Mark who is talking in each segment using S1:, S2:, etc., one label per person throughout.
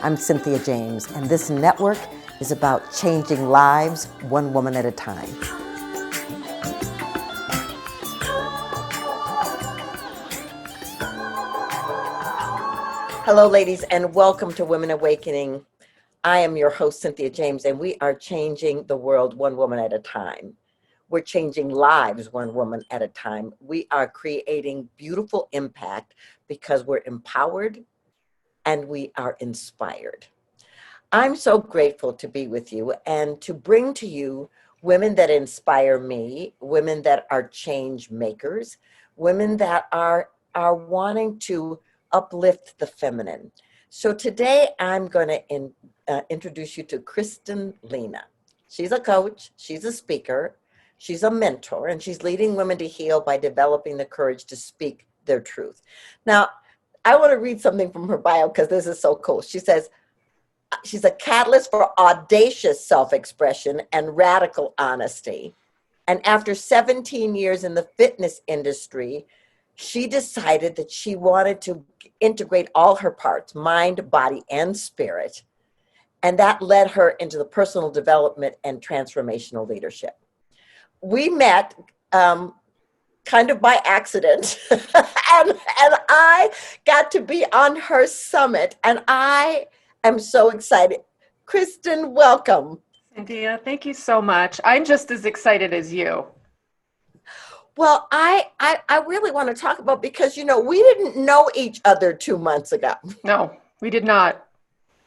S1: I'm Cynthia James, and this network is about changing lives one woman at a time. Hello, ladies, and welcome to Women Awakening. I am your host, Cynthia James, and we are changing the world one woman at a time. We're changing lives one woman at a time. We are creating beautiful impact because we're empowered and we are inspired. I'm so grateful to be with you and to bring to you women that inspire me, women that are change makers, women that are wanting to uplift the feminine. So today I'm going to introduce you to Kristen Lena. She's a coach, she's a speaker, she's a mentor, and she's leading women to heal by developing the courage to speak their truth. Now, I want to read something from her bio because this is so cool. She says, she's a catalyst for audacious self-expression and radical honesty. And after 17 years in the fitness industry, she decided that she wanted to integrate all her parts, mind, body, and spirit. And that led her into the personal development and transformational leadership. We met kind of by accident, and I got to be on her summit, and I am so excited. Kristen, welcome.
S2: Cynthia, thank you so much. I'm just as excited as you.
S1: Well, I really want to talk about, because, you know, we didn't know each other 2 months ago.
S2: No, we did not.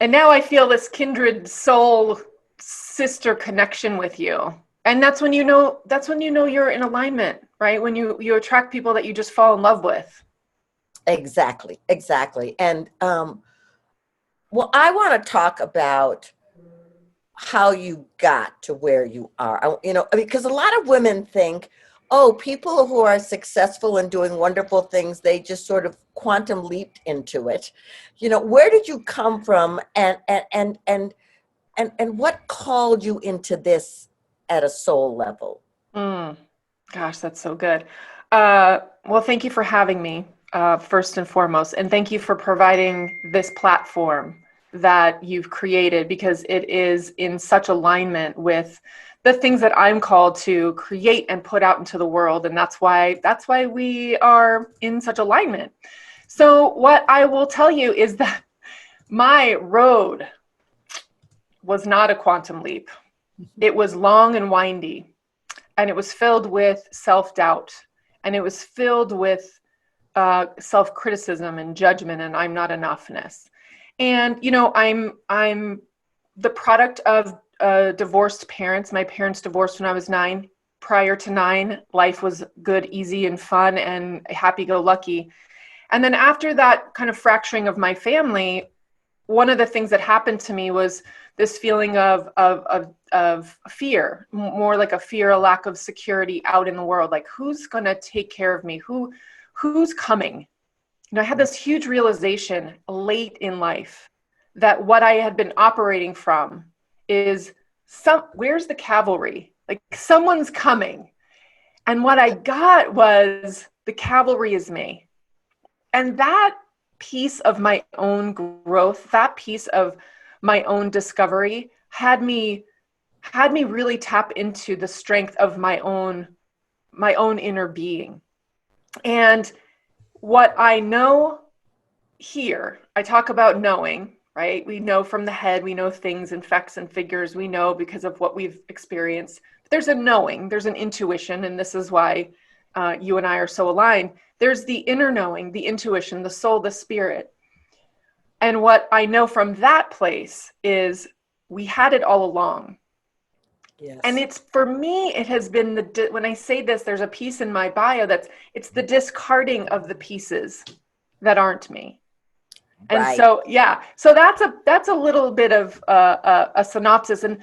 S2: And now I feel this kindred soul sister connection with you. And that's when you know you're in alignment, right? When you attract people that you just fall in love with.
S1: Exactly. And well, I want to talk about how you got to where you are. Because a lot of women think, oh, people who are successful and doing wonderful things, they just sort of quantum leaped into it. You know, where did you come from, and what called you into this at a soul level?
S2: Gosh, that's so good. Well, thank you for having me, first and foremost, and thank you for providing this platform that you've created, because it is in such alignment with the things that I'm called to create and put out into the world. And that's why we are in such alignment. So what I will tell you is that my road was not a quantum leap. It was long and windy, and it was filled with self-doubt, and it was filled with self-criticism and judgment, and I'm not enoughness. And, you know, I'm the product of divorced parents. My parents divorced when I was 9. Prior to 9, life was good, easy, and fun, and happy-go-lucky. And then after that kind of fracturing of my family, one of the things that happened to me was this feeling of fear, more like a fear, a lack of security out in the world. Like, who's going to take care of me? Who's coming? You know, I had this huge realization late in life that what I had been operating from is where's the cavalry? Like, someone's coming. And what I got was, the cavalry is me. And that piece of my own growth, that piece of my own discovery had me really tap into the strength of my own inner being. And what I know here, I talk about knowing, right? We know from the head, we know things and facts and figures, we know because of what we've experienced. But there's a knowing, there's an intuition, and this is why you and I are so aligned. There's the inner knowing, the intuition, the soul, the spirit. And what I know from that place is we had it all along. Yes. And it's, for me, it has been when I say this, there's a piece in my bio it's the discarding of the pieces that aren't me. And right. So, yeah, so that's a little bit of a synopsis. And,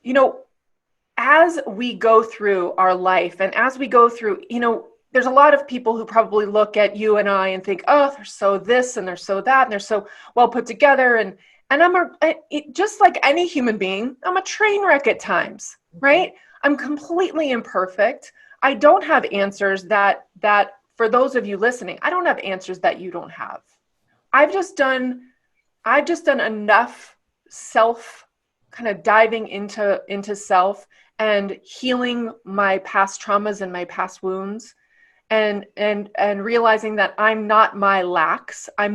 S2: you know, as we go through our life, and as we go through, you know, there's a lot of people who probably look at you and I and think, oh, they're so this and they're so that, and they're so well put together. And just like any human being, I'm a train wreck at times, right? I'm completely imperfect. I don't have answers that for those of you listening, I don't have answers that you don't have. I've just done I've just done enough self kind of diving into self and healing my past traumas and my past wounds, and realizing that I'm not my lacks. I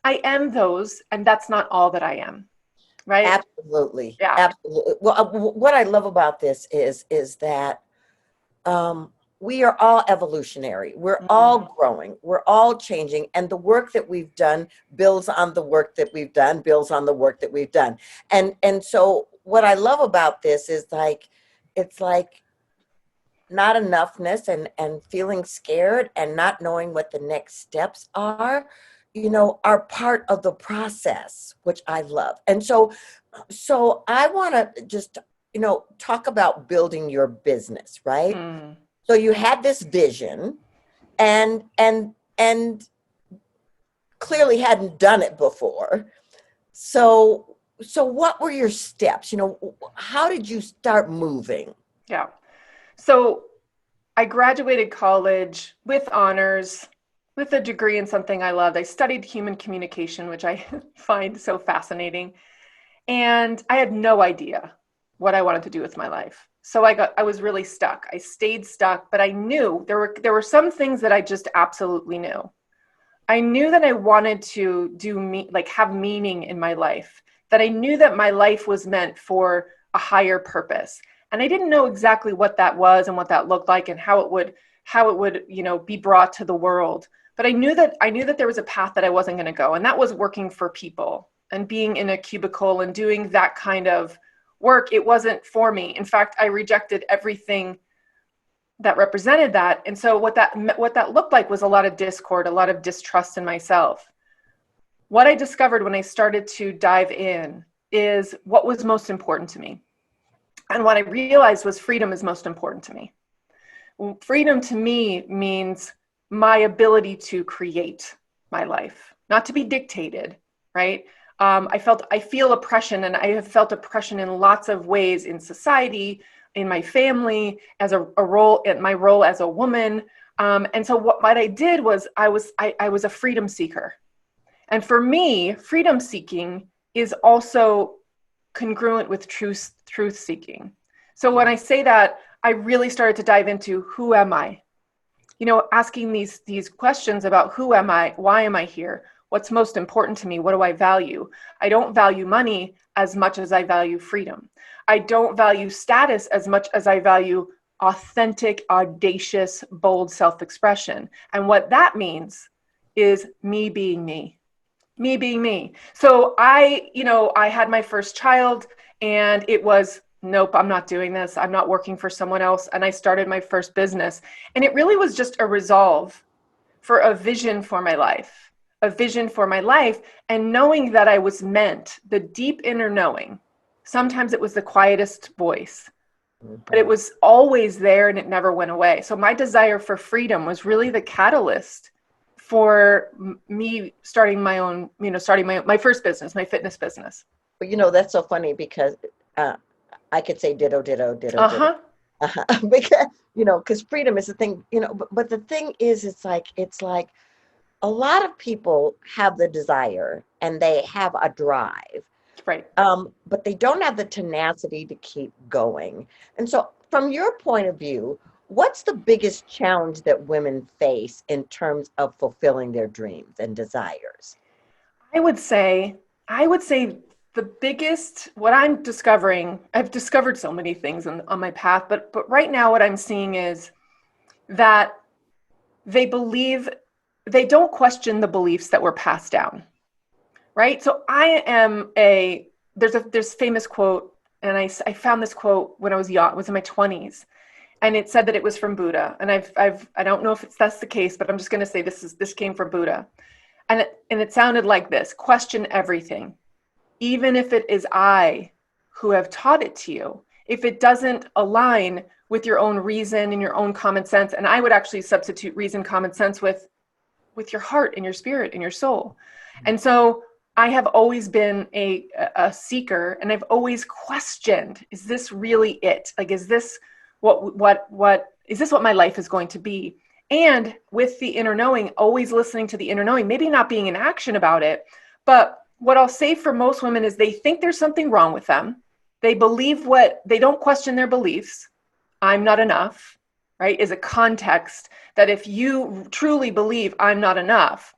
S2: am those, and that's not all that I am. Right?
S1: Absolutely.
S2: Yeah.
S1: Absolutely. Well, what I love about this is that we are all evolutionary. We're
S2: Mhm.
S1: all growing. We're all changing. And the work that we've done builds on the work that we've done, builds on the work that we've done. And so what I love about this is like, it's like not enoughness and feeling scared and not knowing what the next steps are, are part of the process, which I love. And so I want to just, talk about building your business, right?
S2: Mm.
S1: So you had this vision and clearly hadn't done it before. So what were your steps? How did you start moving?
S2: Yeah. So I graduated college with honors, with a degree in something I loved. I studied human communication, which I find so fascinating. And I had no idea what I wanted to do with my life. So I was really stuck. I stayed stuck, but I knew there were some things that I just absolutely knew. I knew that I wanted to have meaning in my life, that I knew that my life was meant for a higher purpose. And I didn't know exactly what that was and what that looked like and how it would, be brought to the world. But I knew that there was a path that I wasn't going to go, and that was working for people and being in a cubicle and doing that kind of work. It wasn't for me. In fact, I rejected everything that represented that. And so what that looked like was a lot of discord, a lot of distrust in myself. What I discovered when I started to dive in is what was most important to me. And what I realized was freedom is most important to me. Freedom to me means my ability to create my life, not to be dictated, right? I feel oppression, and I have felt oppression in lots of ways in society, in my family, as a role, in my role as a woman. And so what I did was I was a freedom seeker. And for me, freedom seeking is also congruent with truth seeking. So when I say that, I really started to dive into who am I? Asking these questions about who am I? Why am I here? What's most important to me? What do I value? I don't value money as much as I value freedom. I don't value status as much as I value authentic, audacious, bold self-expression. And what that means is me being me. Me being me. So I had my first child, and it was, nope, I'm not doing this. I'm not working for someone else. And I started my first business. And it really was just a resolve for a vision for my life, a vision for my life, and knowing that I was meant, the deep inner knowing. Sometimes it was the quietest voice, but it
S1: Mhm.
S2: was always there and it never went away. So my desire for freedom was really the catalyst for me starting my first business, my fitness business.
S1: But that's so funny because uh, I could say ditto, ditto, ditto, ditto.
S2: Uh-huh.
S1: Because because freedom is the thing, but the thing is, it's like a lot of people have the desire and they have a drive,
S2: Right.
S1: but they don't have the tenacity to keep going. And so, from your point of view, what's the biggest challenge that women face in terms of fulfilling their dreams and desires?
S2: I would say, the biggest, what I'm discovering, I've discovered so many things on my path, but right now what I'm seeing is that they believe, they don't question the beliefs that were passed down, right? So there's famous quote, and I found this quote when I was young, I was in my 20s, and it said that it was from Buddha. And I don't know if that's the case, but I'm just going to say this came from Buddha. And it sounded like this: question everything, even if it is I who have taught it to you. If it doesn't align with your own reason and your own common sense, and I would actually substitute reason, common sense with your heart and your spirit and your soul. And so I have always been a seeker, and I've always questioned, is this really it? Like, is this what is this what my life is going to be? And with the inner knowing, always listening to the inner knowing, maybe not being in action about it, but what I'll say for most women is they think there's something wrong with them. They believe they don't question their beliefs. I'm not enough, right? Is a context that if you truly believe I'm not enough,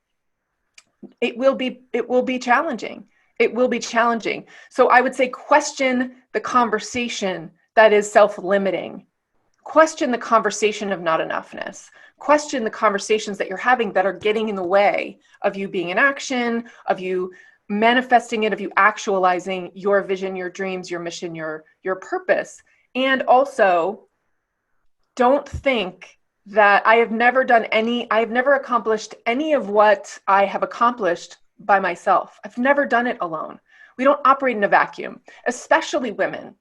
S2: it will be challenging. It will be challenging. So I would say question the conversation that is self-limiting. Question the conversation of not enoughness. Question the conversations that you're having that are getting in the way of you being in action, of you manifesting it, of you actualizing your vision, your dreams, your mission, your purpose. And also, don't think that I have never accomplished any of what I have accomplished by myself. I've never done it alone. We don't operate in a vacuum, especially women.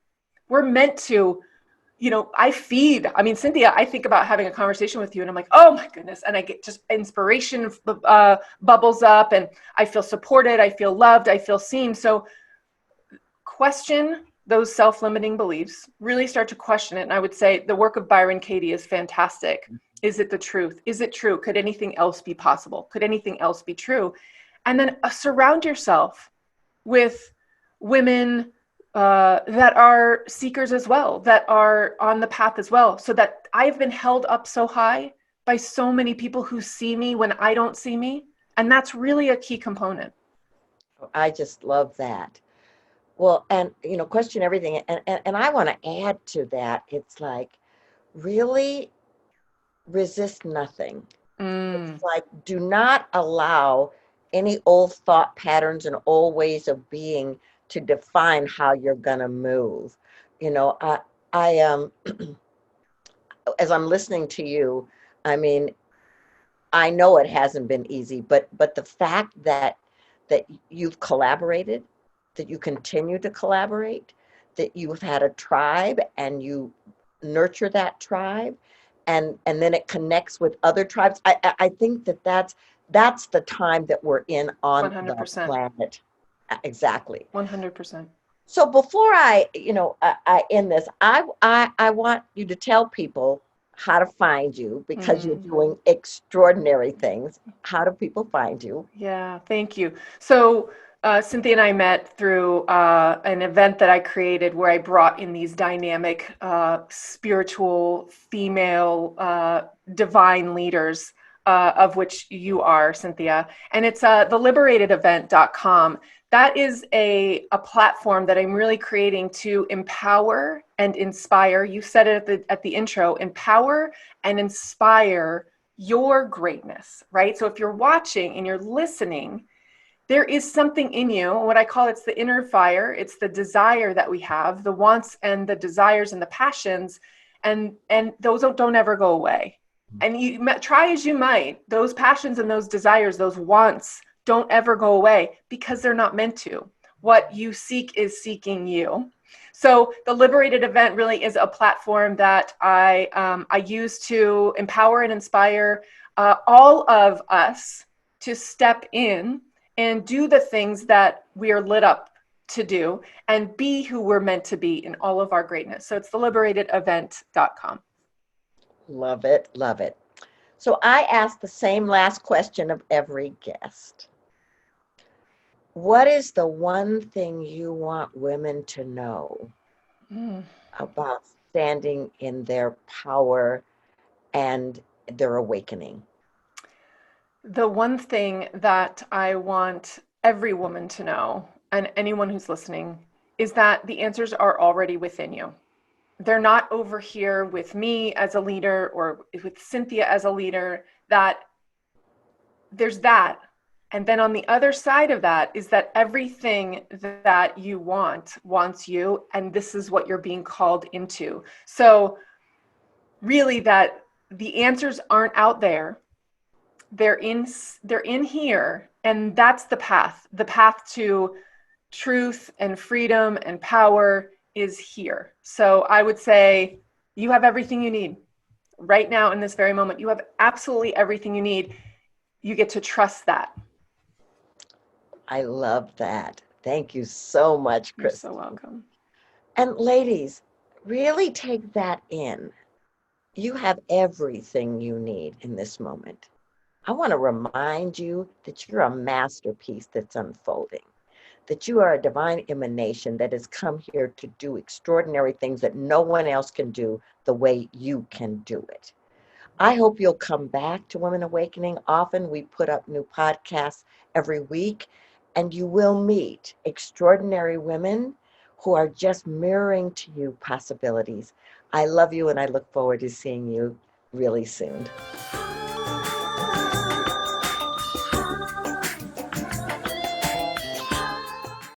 S2: We're meant to, Cynthia, I think about having a conversation with you and I'm like, oh my goodness. And I get just inspiration bubbles up and I feel supported. I feel loved. I feel seen. So question those self-limiting beliefs, really start to question it. And I would say the work of Byron Katie is fantastic. Is it the truth? Is it true? Could anything else be possible? Could anything else be true? And then surround yourself with women that are seekers as well, that are on the path as well. So that I've been held up so high by so many people who see me when I don't see me. And that's really a key component.
S1: I just love that. Well, and question everything. And I want to add to that. It's like, really resist nothing. It's like, do not allow any old thought patterns and old ways of being to define how you're gonna move. I as I'm listening to you, I mean, I know it hasn't been easy, but the fact that you've collaborated, that you continue to collaborate, that you've had a tribe and you nurture that tribe, and then it connects with other tribes. I think that's the time that we're in on the
S2: 100%.
S1: planet. Exactly.
S2: 100%.
S1: So before I end this, I want you to tell people how to find you because you're doing extraordinary things. How do people find you?
S2: Yeah, thank you. So Cynthia and I met through an event that I created where I brought in these dynamic, spiritual, female, divine leaders, of which you are, Cynthia. And it's theliberatedevent.com. That is a platform that I'm really creating to empower and inspire. You said it at the intro, empower and inspire your greatness, right? So if you're watching and you're listening, there is something in you, what I call it's the inner fire. It's the desire that we have, the wants and the desires and the passions, and those don't ever go away. And you try as you might, those passions and those desires, those wants don't ever go away because they're not meant to. What you seek is seeking you. So the Liberated event really is a platform that I use to empower and inspire all of us to step in and do the things that we are lit up to do and be who we're meant to be in all of our greatness. So it's theliberatedevent.com.
S1: Love it, love it. So I ask the same last question of every guest. What is the one thing you want women to know about standing in their power and their awakening?
S2: The one thing that I want every woman to know, and anyone who's listening, is that the answers are already within you. They're not over here with me as a leader or with Cynthia as a leader. That there's that. And then on the other side of that is that everything that you wants you, and this is what you're being called into. So really that the answers aren't out there. They're in here, and that's the path. The path to truth and freedom and power is here. So I would say you have everything you need right now in this very moment. You have absolutely everything you need. You get to trust that.
S1: I love that. Thank you so much,
S2: You're
S1: Kristen.
S2: so welcome.
S1: And ladies, really take that in. You have everything you need in this moment. I want to remind you that you're a masterpiece that's unfolding. that you are a divine emanation that has come here to do extraordinary things that no one else can do the way you can do it. I hope you'll come back to Women Awakening often. We put up new podcasts every week, and you will meet extraordinary women who are just mirroring to you possibilities. I love you, and I look forward to seeing you really soon.